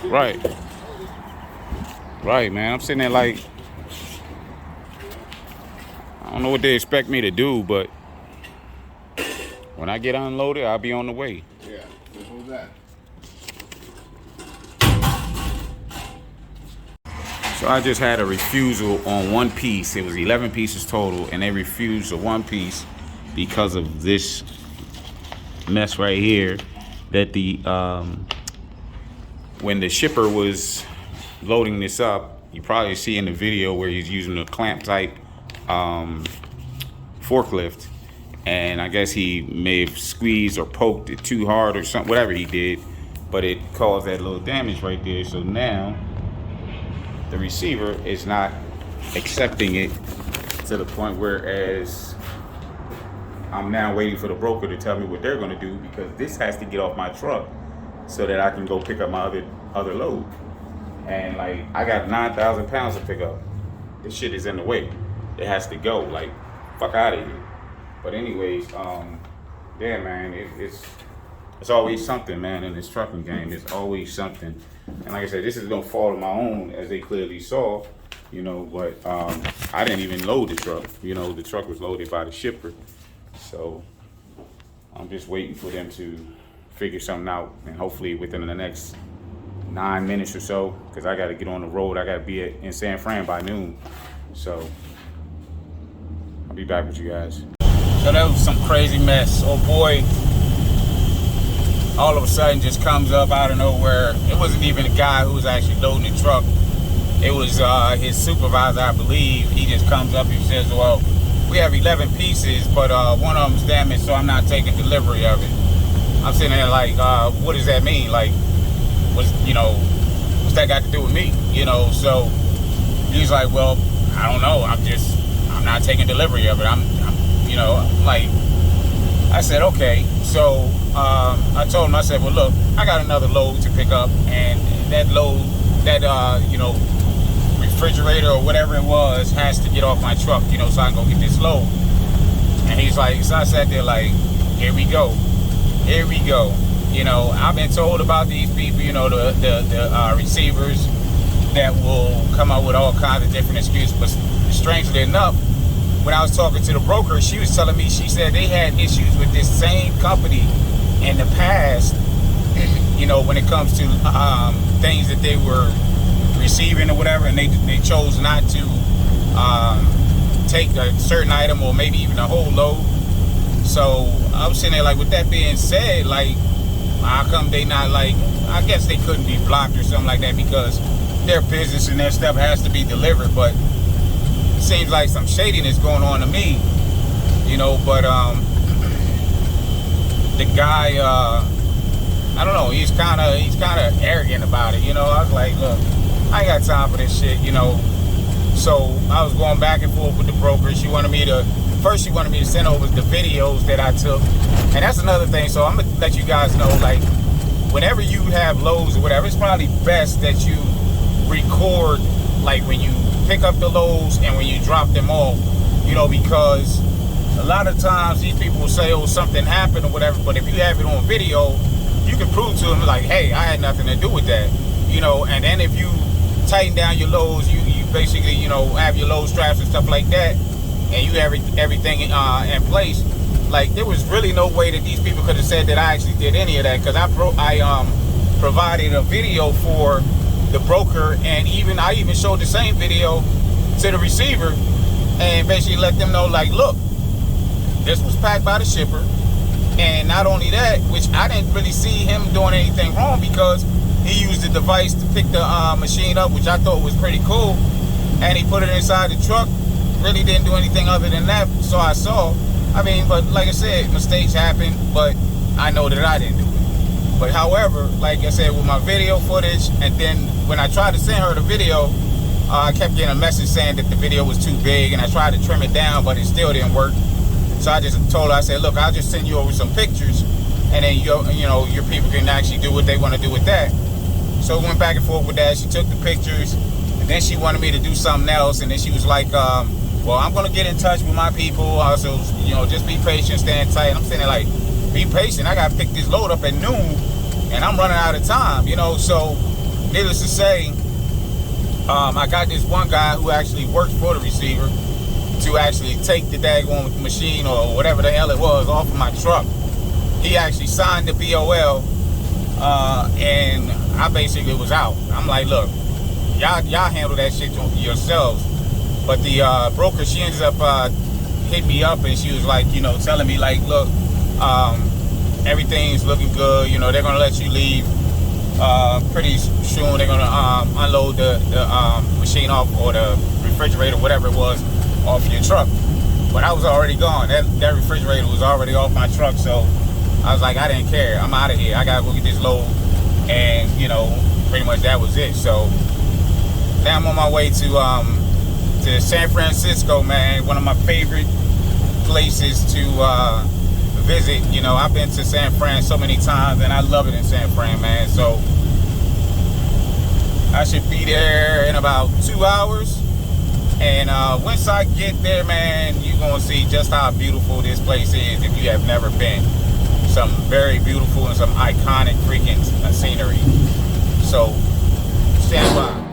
Right. Right, man. I'm sitting there like, I don't know what they expect me to do, but when I get unloaded, I'll be on the way. Yeah, what was that? So I just had a refusal on one piece. It was 11 pieces total, and they refused the one piece because of this mess right here. That the when the shipper was loading this up, you probably see in the video where he's using a clamp type forklift, and I guess he may have squeezed or poked it too hard or something, whatever he did, but it caused that little damage right there. So now the receiver is not accepting it to the point whereas I'm now waiting for the broker to tell me what they're going to do, because this has to get off my truck so that I can go pick up my other load. And like, I got 9,000 pounds to pick up. This shit is in the way. It has to go. Like, fuck out of here. But anyways, yeah, man, it's always something, man, in this trucking game. There's always something. And like I said, this is no fault of my own, as they clearly saw, you know, but I didn't even load the truck. You know, the truck was loaded by the shipper. So I'm just waiting for them to figure something out, and hopefully within the next 9 minutes or so, because I got to get on the road. I got to be in San Fran by noon. So I'll be back with you guys. So that was some crazy mess. Oh boy, all of a sudden just comes up out of nowhere. It wasn't even a guy who was actually loading the truck. It was his supervisor, I believe. He just comes up and says, well, we have 11 pieces, but one of them's damaged, so I'm not taking delivery of it. I'm sitting there like, what does that mean? Like, what's that got to do with me? You know, so he's like, well, I don't know. I'm not taking delivery of it. I'm you know, like, I said, okay. So I told him, I said, well, look, I got another load to pick up, and that load, that, you know, refrigerator or whatever it was has to get off my truck, you know, so I can go get this load. And he's like, so I sat there like, here we go. You know, I've been told about these people, you know, the receivers that will come up with all kinds of different excuses. But strangely enough, when I was talking to the broker, she was telling me, she said they had issues with this same company in the past, you know, when it comes to things that they were receiving or whatever, and they chose not to take a certain item or maybe even a whole load. So I was sitting there like, with that being said, like, how come they not, like, I guess they couldn't be blocked or something like that because their business and their stuff has to be delivered, but it seems like some shadiness going on to me, you know. But the guy, I don't know, he's kind of arrogant about it, you know. I was like, look, I ain't got time for this shit, you know. So I was going back and forth with the broker. She wanted me to send over the videos that I took. And that's another thing. So I'm going to let you guys know, like, whenever you have loads or whatever, it's probably best that you record, like, when you pick up the loads and when you drop them off, you know, because a lot of times these people will say, oh, something happened or whatever. But if you have it on video, you can prove to them, like, hey, I had nothing to do with that, you know. And then if you tighten down your loads, you basically, you know, have your load straps and stuff like that, and you have everything in place. Like, there was really no way that these people could have said that I actually did any of that, because I provided a video for the broker, and I even showed the same video to the receiver, and basically let them know, like, look, this was packed by the shipper. And not only that, which I didn't really see him doing anything wrong, because he used the device to pick the machine up, which I thought was pretty cool, and he put it inside the truck. Really didn't do anything other than that, so I saw. I mean, but like I said, mistakes happen, but I know that I didn't do it. But however, like I said, with my video footage, and then when I tried to send her the video, I kept getting a message saying that the video was too big, and I tried to trim it down, but it still didn't work. So I just told her, I said, look, I'll just send you over some pictures, and then your people can actually do what they want to do with that. So we went back and forth with that. She took the pictures, and then she wanted me to do something else, and then she was like, well, I'm going to get in touch with my people. Also, you know, just be patient, stand tight. I'm sitting there like, be patient. I got to pick this load up at noon, and I'm running out of time, you know. So, needless to say, I got this one guy who actually works for the receiver to actually take the daggone machine or whatever the hell it was off of my truck. He actually signed the BOL, and I basically was out. I'm like, look, y'all handle that shit yourselves. But the broker, she ends up hitting me up, and she was like, you know, telling me like, look, everything's looking good. You know, they're gonna let you leave pretty soon. They're gonna unload the machine off, or the refrigerator, whatever it was, off your truck. But I was already gone. That refrigerator was already off my truck, so I was like, I didn't care. I'm out of here. I gotta go get this load, and you know, pretty much that was it. So now I'm on my way to San Francisco, man. One of my favorite places to visit. You know, I've been to San Fran so many times, and I love it in San Fran, man. So I should be there in about 2 hours. And once I get there, man, you're gonna see just how beautiful this place is if you have never been. Some very beautiful and some iconic freaking scenery. So stand by.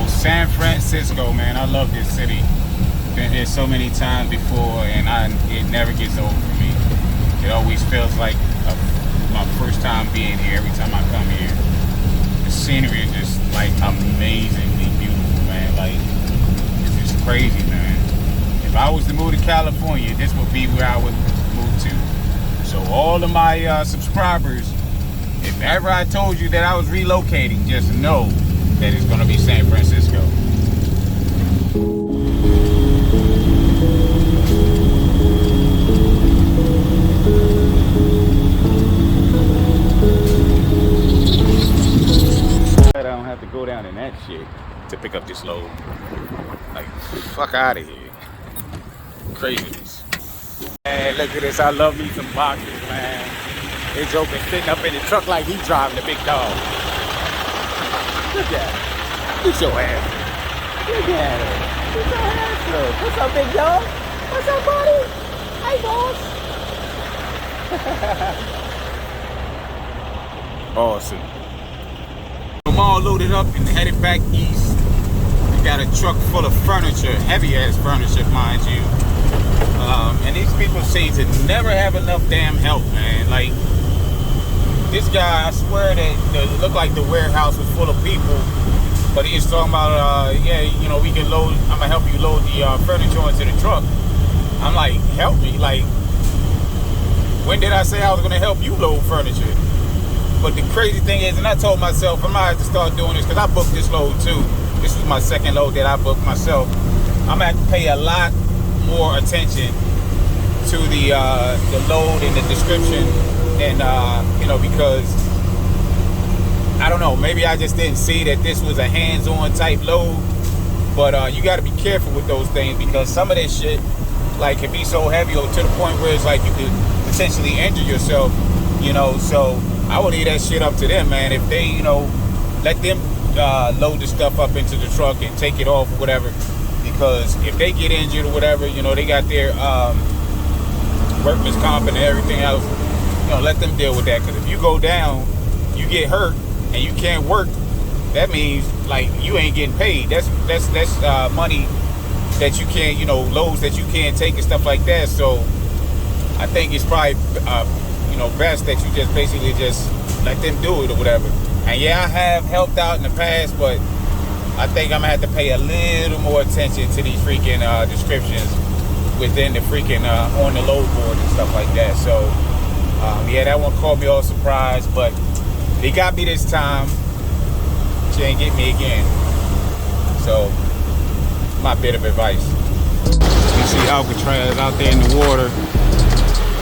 San Francisco, man, I love this city. Been here so many times before, and it never gets old for me. It always feels like my first time being here every time I come here. The scenery is just like amazingly beautiful, man. Like, it's just crazy, man. If I was to move to California, this would be where I would move to. So all of my subscribers, if ever I told you that I was relocating, just know that it's gonna be San Francisco. I don't have to go down in that shit to pick up this load. Like, fuck out of here. Craziness. Man, look at this. I love me some boxes, man. This joke is sitting up in the truck like he's driving the big dog. Look at it. Get your ass. Look at it. Get your ass up. What's up, big dog? What's up, buddy? Hey, boss. Awesome. I'm all loaded up and headed back east. We got a truck full of furniture, heavy ass furniture, mind you. And these people seem to never have enough damn help, man. Like, this guy, I swear that it looked like the warehouse was full of people, but he was talking about, yeah, you know, we can load, I'm gonna help you load the furniture into the truck. I'm like, help me? Like, when did I say I was gonna help you load furniture? But the crazy thing is, and I told myself, I might have to start doing this, because I booked this load too. This was my second load that I booked myself. I'm gonna have to pay a lot more attention to the load and the description, and you know, because I don't know, maybe I just didn't see that this was a hands-on type load. But you got to be careful with those things, because some of this shit, like, can be so heavy, or to the point where it's like you could potentially injure yourself, you know. So I would leave that shit up to them, man. If they, you know, let them load the stuff up into the truck and take it off or whatever, because if they get injured or whatever, you know, they got their workman's comp and everything else, you know, let them deal with that. Because if you go down, you get hurt, and you can't work, that means, like, you ain't getting paid. That's money that you can't, you know, loads that you can't take and stuff like that. So I think it's probably, you know, best that you just basically just let them do it or whatever. And yeah, I have helped out in the past, but I think I'm gonna have to pay a little more attention to these freaking descriptions within the freaking on the load board and stuff like that. So yeah, that one caught me all surprised, but they got me this time. She ain't get me again. So my bit of advice. You see Alcatraz out there in the water,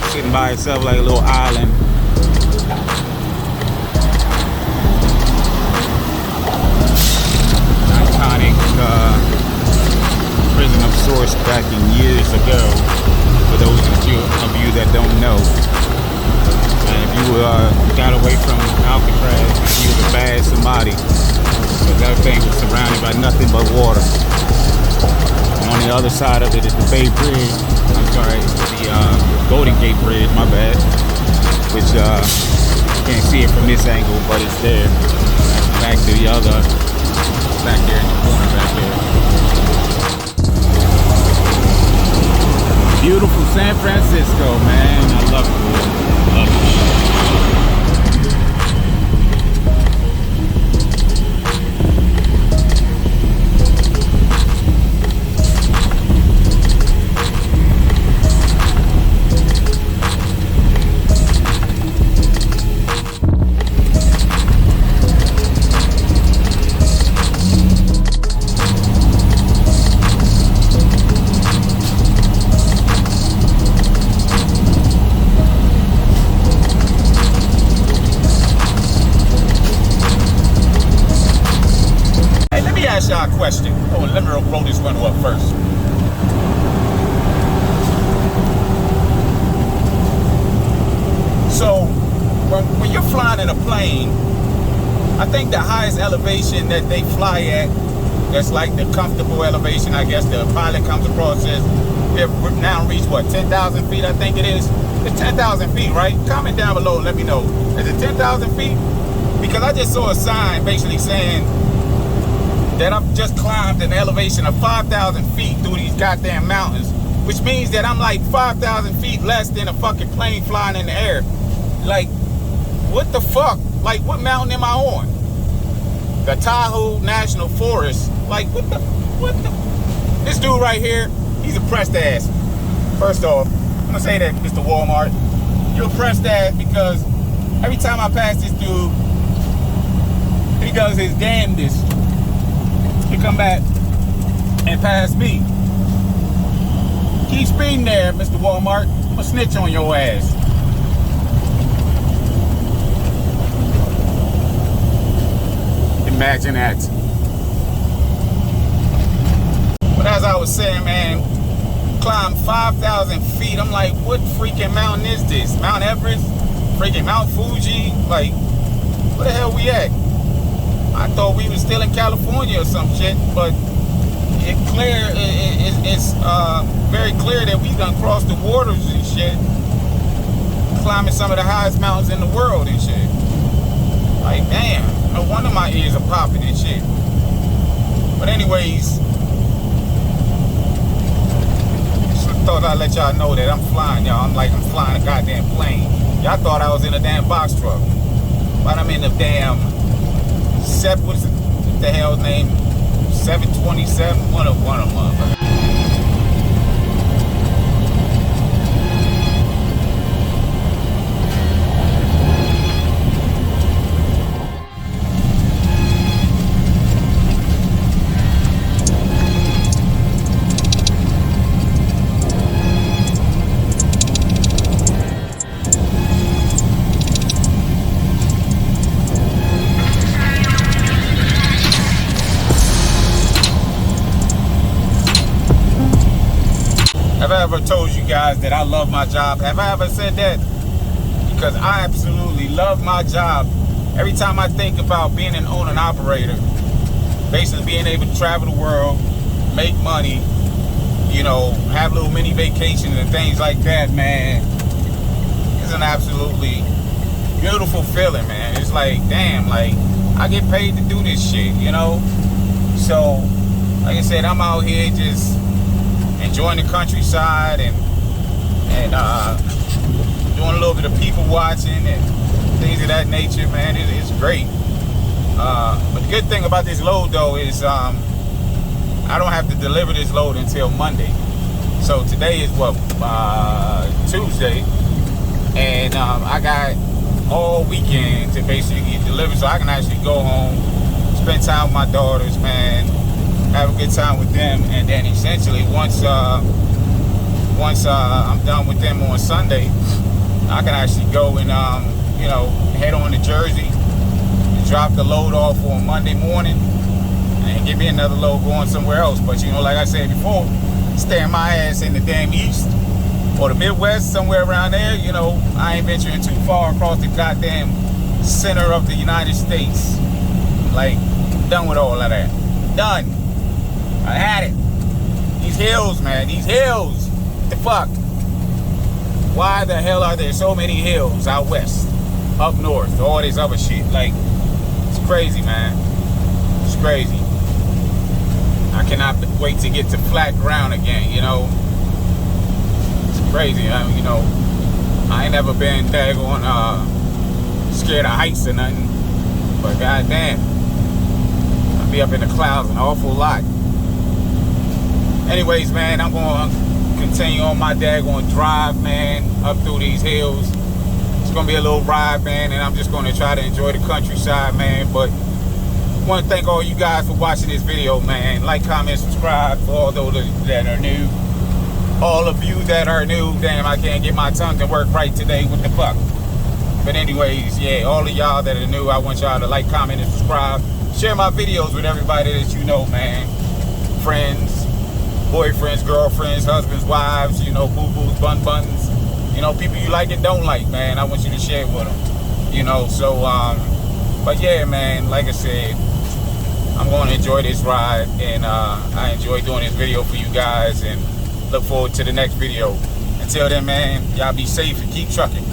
sitting by itself like a little island. Iconic prison of sorts back in years ago, for those of you that don't know. And if you got away from Alcatraz, you was a bad somebody, because everything was surrounded by nothing but water. And on the other side of it is the Bay Bridge. I'm sorry, the Golden Gate Bridge, my bad. Which can't see it from this angle, but it's there. Back to the other, back there in the corner back there. Beautiful San Francisco, man. I love it, man. Love it. Question. Oh, let me roll this one up first. So, when you're flying in a plane, I think the highest elevation that they fly at, that's like the comfortable elevation, I guess the pilot comes across, says we've now reached what, 10,000 feet, I think it is. It's 10,000 feet, right? Comment down below and let me know. Is it 10,000 feet? Because I just saw a sign basically saying that I've just climbed an elevation of 5,000 feet through these goddamn mountains, which means that I'm like 5,000 feet less than a fucking plane flying in the air. Like, what the fuck? Like, what mountain am I on? The Tahoe National Forest. Like, what the? This dude right here, he's a pressed ass. First off, I'm gonna say that, Mr. Walmart, you're a pressed ass, because every time I pass this dude, he does his damnedest. You come back and pass me. Keep speeding there, Mr. Walmart. I'm gonna snitch on your ass. Imagine that. But as I was saying, man, climb 5,000 feet. I'm like, what freaking mountain is this? Mount Everest? Freaking Mount Fuji? Like, where the hell we at? I thought we were still in California or some shit, but it's very clear that we done crossed the waters and shit, climbing some of the highest mountains in the world and shit. Like, damn, no wonder my ears are popping and shit. But anyways, just thought I'd let y'all know that I'm flying, y'all. I'm flying a goddamn plane. Y'all thought I was in a damn box truck, but I'm in a damn what's the hell's name? 727? One of them. Have I ever told you guys that I love my job? Have I ever said that? Because I absolutely love my job. Every time I think about being an owner and operator, basically being able to travel the world, make money, you know, have little mini vacations and things like that, man, it's an absolutely beautiful feeling, man. It's like, damn, like, I get paid to do this shit, you know? So, like I said, I'm out here just enjoying the countryside and doing a little bit of people watching and things of that nature, man. It's great. But the good thing about this load, though, is I don't have to deliver this load until Monday. So today is what, Tuesday, and I got all weekend to basically get delivered, so I can actually go home, spend time with my daughters, man, have a good time with them, and then essentially once I'm done with them on Sunday, I can actually go and you know, head on to Jersey, drop the load off on Monday morning, and give me another load going somewhere else. But you know, like I said before, staying my ass in the damn East or the Midwest, somewhere around there, you know, I ain't venturing too far across the goddamn center of the United States. Like, done with all of that. Done. I had it. These hills, man, these hills. What the fuck? Why the hell are there so many hills out west, up north, all this other shit? Like, it's crazy, man. It's crazy. I cannot wait to get to flat ground again, you know. It's crazy, you know. I ain't never been daggone scared of heights or nothing. But goddamn, I'll be up in the clouds an awful lot. Anyways, man, I'm going to continue on my daggone drive, man, up through these hills. It's going to be a little ride, man, and I'm just going to try to enjoy the countryside, man. But I want to thank all you guys for watching this video, man. Like, comment, subscribe for all those that are new. All of you that are new, damn, I can't get my tongue to work right today. What the fuck? But anyways, yeah, all of y'all that are new, I want y'all to like, comment, and subscribe. Share my videos with everybody that you know, man. Friends, boyfriends, girlfriends, husbands, wives, you know, boo-boos, bun-buns. You know, people you like and don't like, man. I want you to share with them. You know, so, but yeah, man, like I said, I'm going to enjoy this ride, and I enjoy doing this video for you guys, and look forward to the next video. Until then, man, y'all be safe and keep trucking.